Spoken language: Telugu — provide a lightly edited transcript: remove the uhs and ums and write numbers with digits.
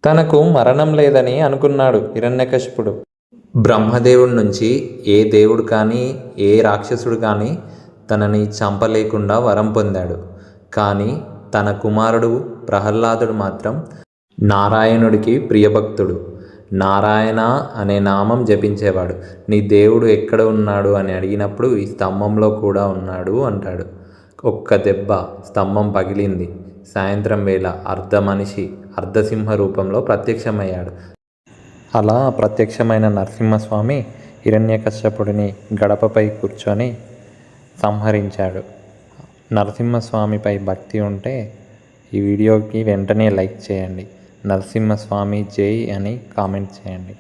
తనకు మరణం లేదని అనుకున్నాడు హిరణ్యకశిపుడు. బ్రహ్మదేవుడి నుంచి ఏ దేవుడు కానీ ఏ రాక్షసుడు కానీ తనని చంపలేకుండా వరం పొందాడు. కానీ తన కుమారుడు ప్రహ్లాదుడు మాత్రం నారాయణుడికి ప్రియభక్తుడు. నారాయణ అనే నామం జపించేవాడు. నీ దేవుడు ఎక్కడ ఉన్నాడు అని అడిగినప్పుడు ఈ స్తంభంలో కూడా ఉన్నాడు అంటాడు. ఒక్క దెబ్బ స్తంభం పగిలింది. సాయంత్రం వేళ మనిషి అర్ధసింహ రూపంలో ప్రత్యక్షమయ్యాడు. అలా ప్రత్యక్షమైన నరసింహస్వామి హిరణ్యకశ్యపుడిని గడపపై కూర్చొని సంహరించాడు. నరసింహస్వామిపై భక్తి ఉంటే ఈ వీడియోకి వెంటనే లైక్ చేయండి. నరసింహస్వామి జై అని కామెంట్ చేయండి.